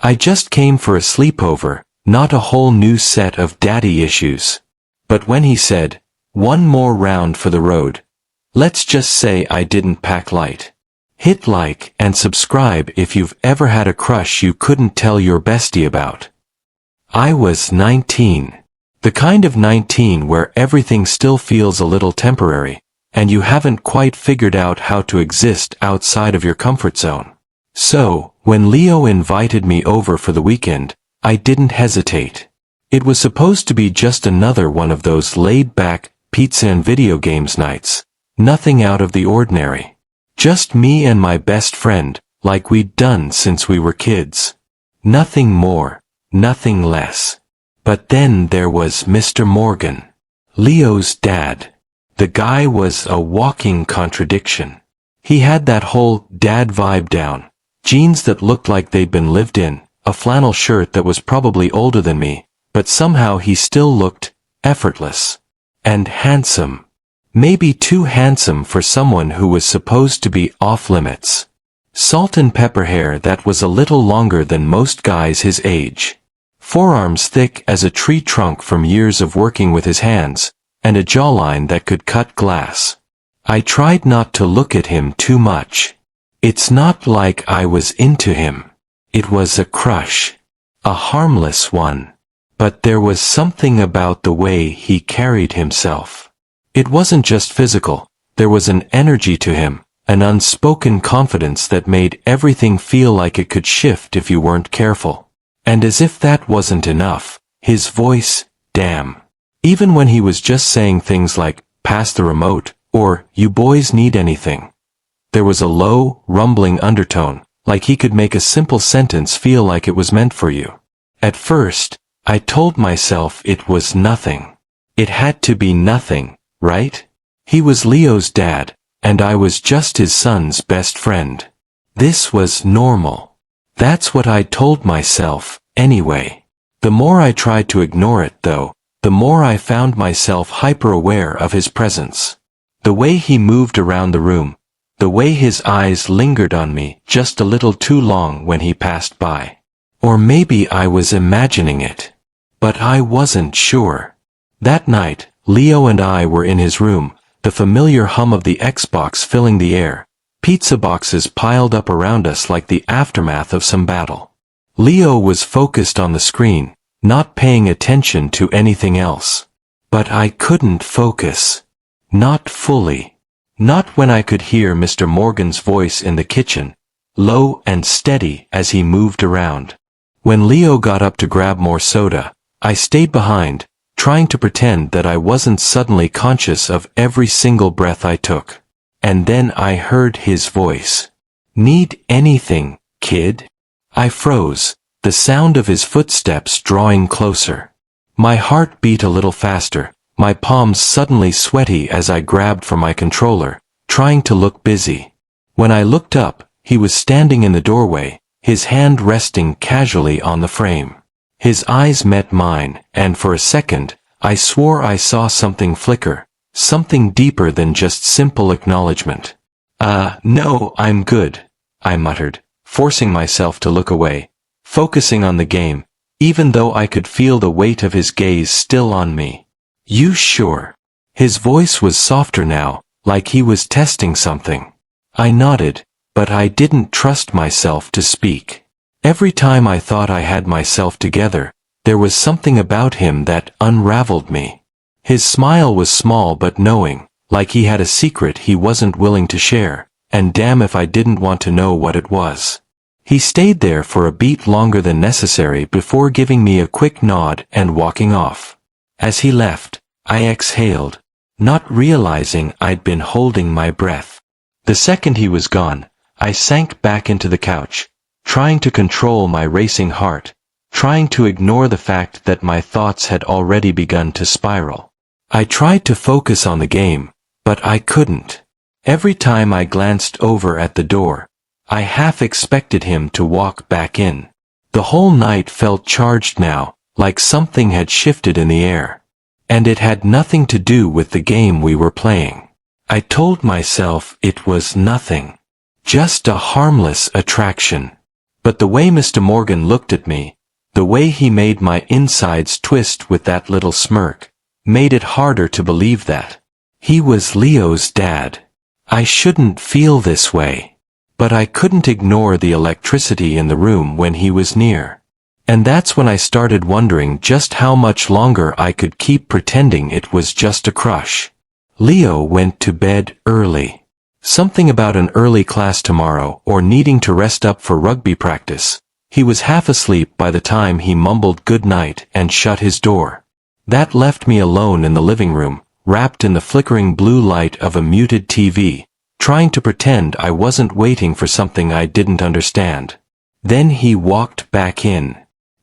I just came for a sleepover, not a whole new set of daddy issues. But when he said, "One more round for the road," let's just say I didn't pack light. Hit like and subscribe if you've ever had a crush you couldn't tell your bestie about. I was 19. The kind of 19 where everything still feels a little temporary, and you haven't quite figured out how to exist outside of your comfort zone. So, when Leo invited me over for the weekend, I didn't hesitate. It was supposed to be just another one of those laid-back, pizza and video games nights. Nothing out of the ordinary. Just me and my best friend, like we'd done since we were kids. Nothing more, nothing less. But then there was Mr. Morgan, Leo's dad. The guy was a walking contradiction. He had that whole dad vibe down, jeans that looked like they'd been lived in, a flannel shirt that was probably older than me, but somehow he still looked effortless and handsome. Maybe too handsome for someone who was supposed to be off limits. Salt and pepper hair that was a little longer than most guys his age. Forearms thick as a tree trunk from years of working with his hands, and a jawline that could cut glass. I tried not to look at him too much. It's not like I was into him. It was a crush. A harmless one. But there was something about the way he carried himself. It wasn't just physical, there was an energy to him, an unspoken confidence that made everything feel like it could shift if you weren't careful. And as if that wasn't enough, his voice, damn. Even when he was just saying things like, "Pass the remote," or "You boys need anything," there was a low, rumbling undertone, like he could make a simple sentence feel like it was meant for you. At first, I told myself it was nothing. It had to be nothing. Right? He was Leo's dad, and I was just his son's best friend. This was normal. That's what I told myself, anyway. The more I tried to ignore it, though, the more I found myself hyper-aware of his presence. The way he moved around the room, the way his eyes lingered on me just a little too long when he passed by. Or maybe I was imagining it. But I wasn't sure. That night, Leo and I were in his room, the familiar hum of the Xbox filling the air, pizza boxes piled up around us like the aftermath of some battle. Leo was focused on the screen, not paying attention to anything else. But I couldn't focus. Not fully. Not when I could hear Mr. Morgan's voice in the kitchen, low and steady as he moved around. When Leo got up to grab more soda, I stayed behind, trying to pretend that I wasn't suddenly conscious of every single breath I took. And then I heard his voice. "Need anything, kid?" I froze, the sound of his footsteps drawing closer. My heart beat a little faster, my palms suddenly sweaty as I grabbed for my controller, trying to look busy. When I looked up, he was standing in the doorway, his hand resting casually on the frame. His eyes met mine, and for a second, I swore I saw something flicker, something deeper than just simple acknowledgement. No, I'm good," I muttered, forcing myself to look away, focusing on the game, even though I could feel the weight of his gaze still on me. "You sure?" His voice was softer now, like he was testing something. I nodded, but I didn't trust myself to speak. Every time I thought I had myself together, there was something about him that unraveled me. His smile was small but knowing, like he had a secret he wasn't willing to share, and damn if I didn't want to know what it was. He stayed there for a beat longer than necessary before giving me a quick nod and walking off. As he left, I exhaled, not realizing I'd been holding my breath. The second he was gone, I sank back into the couch, trying to control my racing heart, trying to ignore the fact that my thoughts had already begun to spiral. I tried to focus on the game, but I couldn't. Every time I glanced over at the door, I half expected him to walk back in. The whole night felt charged now, like something had shifted in the air. And it had nothing to do with the game we were playing. I told myself it was nothing. Just a harmless attraction. But the way Mr. Morgan looked at me, the way he made my insides twist with that little smirk, made it harder to believe that he was Leo's dad. I shouldn't feel this way. But I couldn't ignore the electricity in the room when he was near. And that's when I started wondering just how much longer I could keep pretending it was just a crush. Leo went to bed early. Something about an early class tomorrow or needing to rest up for rugby practice. He was half asleep by the time he mumbled good night and shut his door. That left me alone in the living room, wrapped in the flickering blue light of a muted TV, trying to pretend I wasn't waiting for something I didn't understand. Then he walked back in.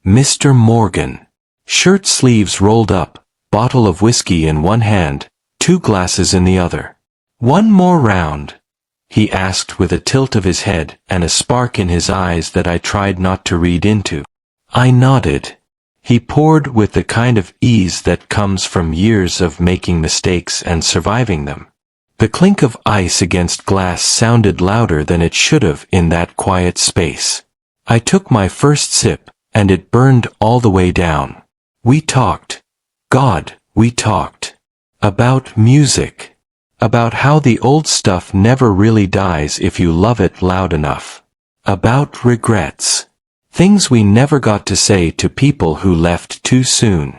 Mr. Morgan. Shirt sleeves rolled up, bottle of whiskey in one hand, 2 glasses in the other. "One more round?" he asked with a tilt of his head and a spark in his eyes that I tried not to read into. I nodded. He poured with the kind of ease that comes from years of making mistakes and surviving them. The clink of ice against glass sounded louder than it should have in that quiet space. I took my first sip, and it burned all the way down. We talked. God, we talked. About music. About how the old stuff never really dies if you love it loud enough. About regrets. Things we never got to say to people who left too soon.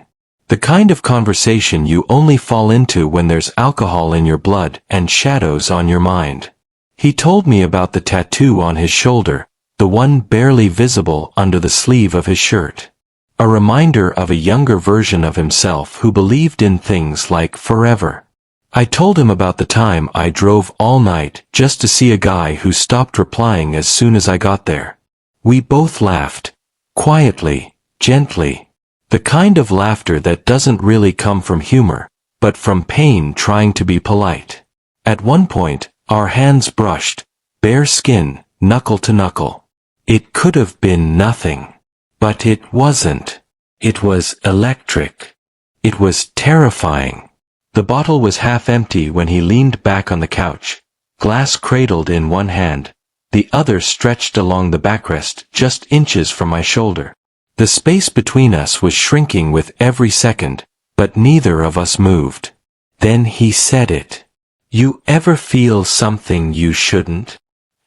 The kind of conversation you only fall into when there's alcohol in your blood and shadows on your mind. He told me about the tattoo on his shoulder, the one barely visible under the sleeve of his shirt. A reminder of a younger version of himself who believed in things like forever. I told him about the time I drove all night just to see a guy who stopped replying as soon as I got there. We both laughed. Quietly, gently. The kind of laughter that doesn't really come from humor, but from pain trying to be polite. At one point, our hands brushed, bare skin, knuckle to knuckle. It could have been nothing. But it wasn't. It was electric. It was terrifying. The bottle was half empty when he leaned back on the couch, glass cradled in one hand, the other stretched along the backrest just inches from my shoulder. The space between us was shrinking with every second, but neither of us moved. Then he said it. "You ever feel something you shouldn't?"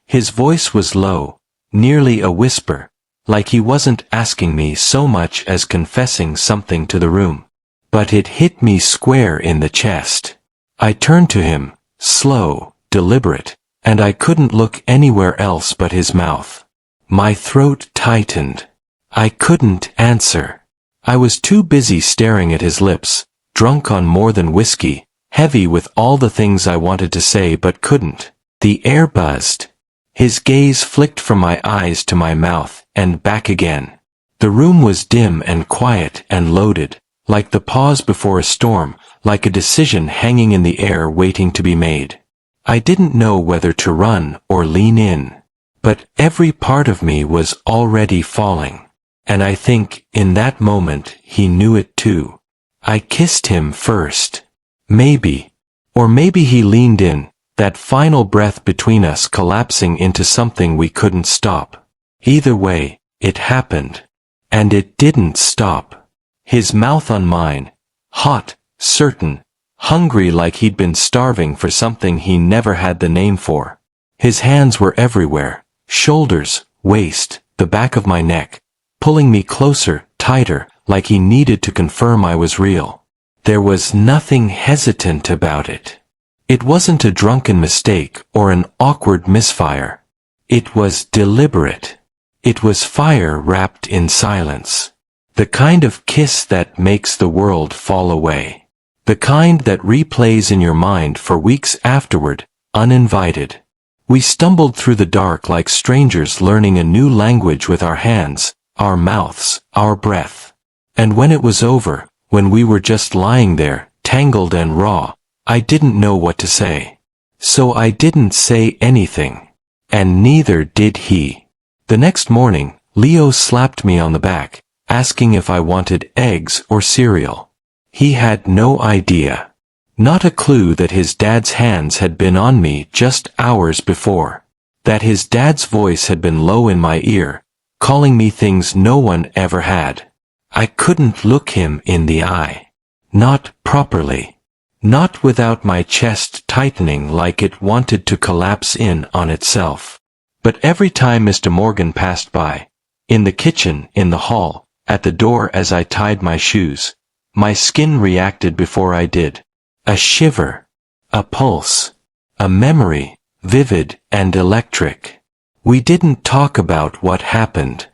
His voice was low, nearly a whisper, like he wasn't asking me so much as confessing something to the room. But it hit me square in the chest. I turned to him, slow, deliberate, and I couldn't look anywhere else but his mouth. My throat tightened. I couldn't answer. I was too busy staring at his lips, drunk on more than whiskey, heavy with all the things I wanted to say but couldn't. The air buzzed. His gaze flicked from my eyes to my mouth and back again. The room was dim and quiet and loaded, like the pause before a storm, like a decision hanging in the air waiting to be made. I didn't know whether to run or lean in. But every part of me was already falling. And I think, in that moment, he knew it too. I kissed him first. Maybe. Or maybe he leaned in, that final breath between us collapsing into something we couldn't stop. Either way, it happened. And it didn't stop. His mouth on mine. Hot, certain, hungry like he'd been starving for something he never had the name for. His hands were everywhere. Shoulders, waist, the back of my neck. Pulling me closer, tighter, like he needed to confirm I was real. There was nothing hesitant about it. It wasn't a drunken mistake or an awkward misfire. It was deliberate. It was fire wrapped in silence. The kind of kiss that makes the world fall away. The kind that replays in your mind for weeks afterward, uninvited. We stumbled through the dark like strangers learning a new language with our hands, our mouths, our breath. And when it was over, when we were just lying there, tangled and raw, I didn't know what to say. So I didn't say anything. And neither did he. The next morning, Leo slapped me on the back, asking if I wanted eggs or cereal. He had no idea. Not a clue that his dad's hands had been on me just hours before. That his dad's voice had been low in my ear, calling me things no one ever had. I couldn't look him in the eye. Not properly. Not without my chest tightening like it wanted to collapse in on itself. But every time Mr. Morgan passed by, in the kitchen, in the hall, at the door as I tied my shoes, my skin reacted before I did. A shiver. A pulse. A memory, vivid and electric. We didn't talk about what happened.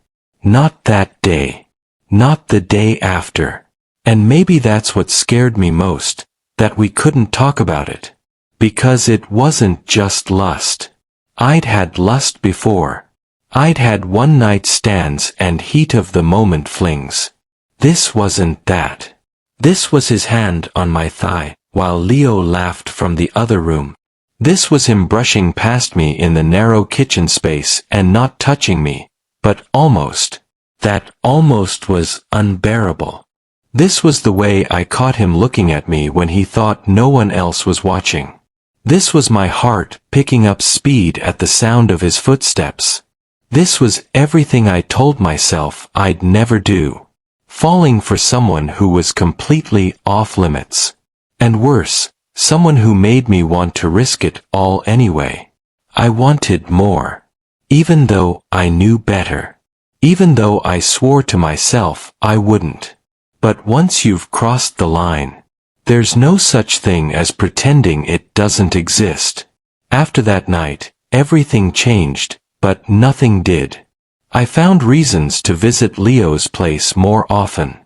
Not that day. Not the day after. And maybe that's what scared me most, that we couldn't talk about it. Because it wasn't just lust. I'd had lust before. I'd had one-night stands and heat-of-the-moment flings. This wasn't that. This was his hand on my thigh, while Leo laughed from the other room. This was him brushing past me in the narrow kitchen space and not touching me, but almost. That almost was unbearable. This was the way I caught him looking at me when he thought no one else was watching. This was my heart picking up speed at the sound of his footsteps. This was everything I told myself I'd never do. Falling for someone who was completely off limits. And worse, someone who made me want to risk it all anyway. I wanted more. Even though I knew better. Even though I swore to myself I wouldn't. But once you've crossed the line, there's no such thing as pretending it doesn't exist. After that night, everything changed, but nothing did. I found reasons to visit Leo's place more often.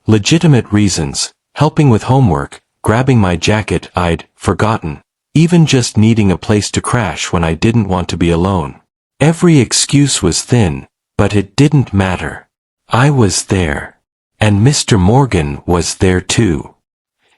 Legitimate reasons, helping with homework, grabbing my jacket I'd forgotten, even just needing a place to crash when I didn't want to be alone. Every excuse was thin, but it didn't matter. I was there. And Mr. Morgan was there too.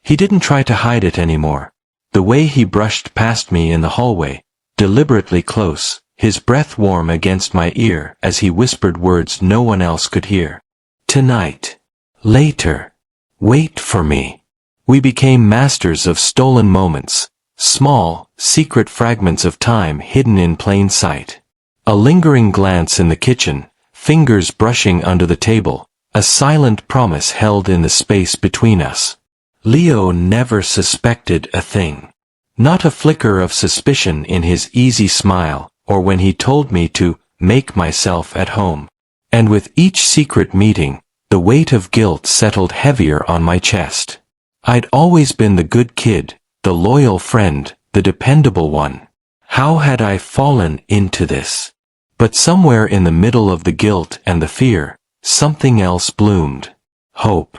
He didn't try to hide it anymore. The way he brushed past me in the hallway, deliberately close, his breath warm against my ear as he whispered words no one else could hear. Tonight. Later. Wait for me. We became masters of stolen moments, small, secret fragments of time hidden in plain sight. A lingering glance in the kitchen, fingers brushing under the table, a silent promise held in the space between us. Leo never suspected a thing. Not a flicker of suspicion in his easy smile, or when he told me to make myself at home. And with each secret meeting, the weight of guilt settled heavier on my chest. I'd always been the good kid, the loyal friend, the dependable one. How had I fallen into this? But somewhere in the middle of the guilt and the fear, something else bloomed. Hope.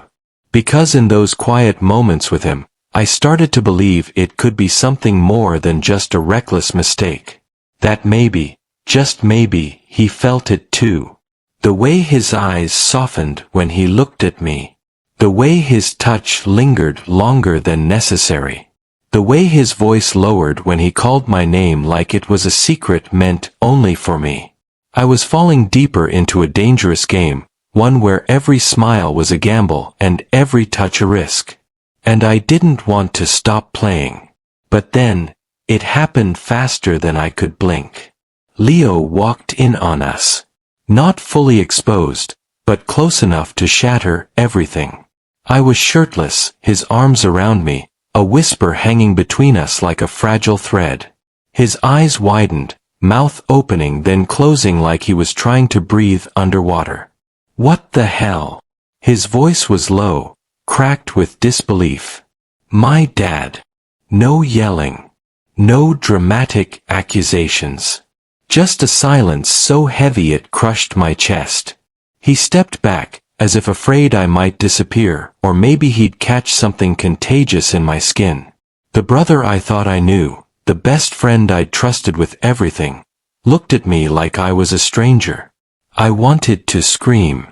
Because in those quiet moments with him, I started to believe it could be something more than just a reckless mistake. That maybe, just maybe, he felt it too. The way his eyes softened when he looked at me. The way his touch lingered longer than necessary. The way his voice lowered when he called my name like it was a secret meant only for me. I was falling deeper into a dangerous game, one where every smile was a gamble and every touch a risk. And I didn't want to stop playing. But then, it happened faster than I could blink. Leo walked in on us. Not fully exposed, but close enough to shatter everything. I was shirtless, his arms around me, a whisper hanging between us like a fragile thread. His eyes widened, mouth opening then closing like he was trying to breathe underwater. What the hell? His voice was low, cracked with disbelief. My dad. No yelling. No dramatic accusations. Just a silence so heavy it crushed my chest. He stepped back, as if afraid I might disappear, or maybe he'd catch something contagious in my skin. The brother I thought I knew, the best friend I'd trusted with everything, looked at me like I was a stranger. I wanted to scream,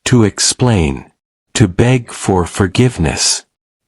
to explain, to beg for forgiveness.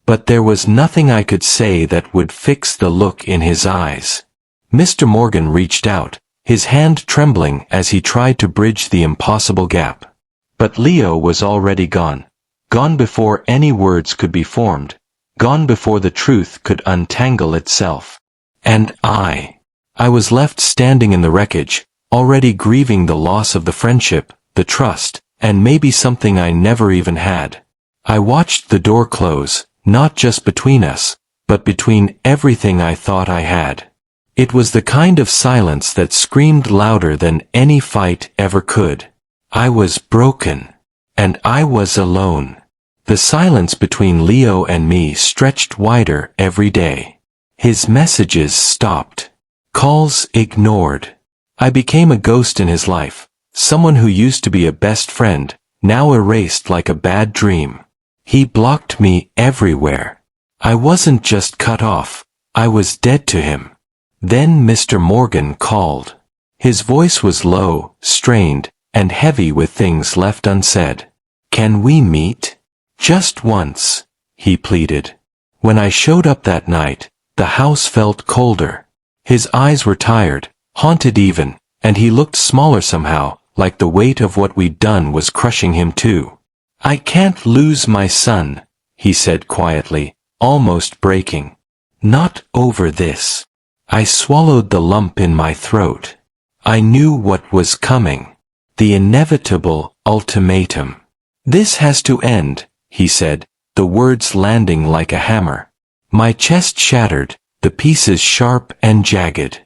But there was nothing I could say that would fix the look in his eyes. Mr. Morgan reached out, his hand trembling as he tried to bridge the impossible gap. But Leo was already gone. Gone before any words could be formed. Gone before the truth could untangle itself. And I was left standing in the wreckage, already grieving the loss of the friendship, the trust, and maybe something I never even had. I watched the door close, not just between us, but between everything I thought I had. It was the kind of silence that screamed louder than any fight ever could. I was broken. And I was alone. The silence between Leo and me stretched wider every day. His messages stopped. Calls ignored. I became a ghost in his life, someone who used to be a best friend, now erased like a bad dream. He blocked me everywhere. I wasn't just cut off, I was dead to him. Then Mr. Morgan called. His voice was low, strained, and heavy with things left unsaid. "Can we meet? Just once," he pleaded. When I showed up that night, the house felt colder. His eyes were tired, haunted even, and he looked smaller somehow, like the weight of what we'd done was crushing him too. "I can't lose my son," he said quietly, almost breaking. "Not over this." I swallowed the lump in my throat. I knew what was coming. The inevitable ultimatum. "This has to end," he said, the words landing like a hammer. My chest shattered, the pieces sharp and jagged.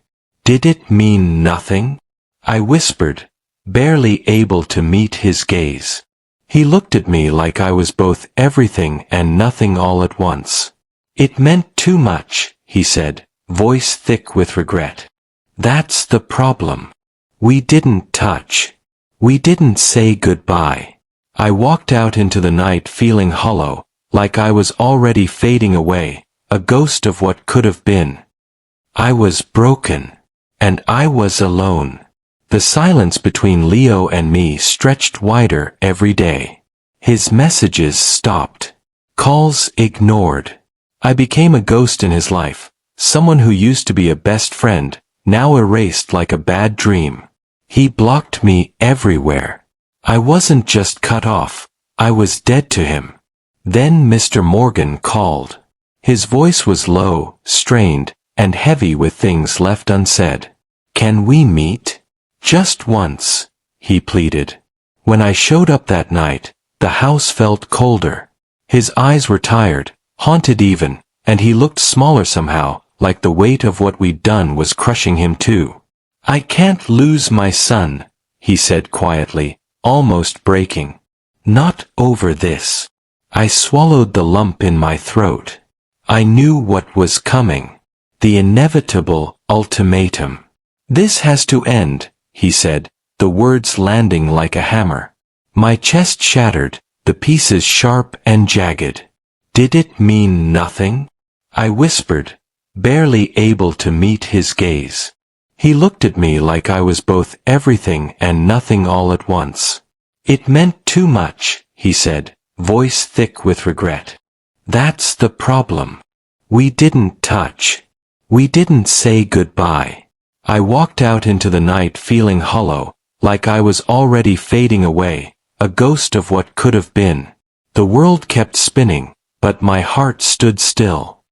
"Did it mean nothing?" I whispered, barely able to meet his gaze. He looked at me like I was both everything and nothing all at once. "It meant too much," he said, voice thick with regret. "That's the problem. We didn't touch. We didn't say goodbye." I walked out into the night feeling hollow, like I was already fading away, a ghost of what could have been. I was broken. And I was alone. The silence between Leo and me stretched wider every day. His messages stopped. Calls ignored. I became a ghost in his life, someone who used to be a best friend, now erased like a bad dream. He blocked me everywhere. I wasn't just cut off, I was dead to him. Then Mr. Morgan called. His voice was low, strained, and heavy with things left unsaid. "Can we meet? Just once," he pleaded. When I showed up that night, the house felt colder. His eyes were tired, haunted even, and he looked smaller somehow, like the weight of what we'd done was crushing him too. "I can't lose my son," he said quietly, almost breaking. "Not over this." I swallowed the lump in my throat. I knew what was coming. The inevitable ultimatum. "This has to end," he said, the words landing like a hammer. My chest shattered, the pieces sharp and jagged. "Did it mean nothing?" I whispered, barely able to meet his gaze. He looked at me like I was both everything and nothing all at once. "It meant too much," he said, voice thick with regret. "That's the problem. We didn't touch. We didn't say goodbye." I walked out into the night feeling hollow, like I was already fading away, a ghost of what could have been. The world kept spinning, but my heart stood still.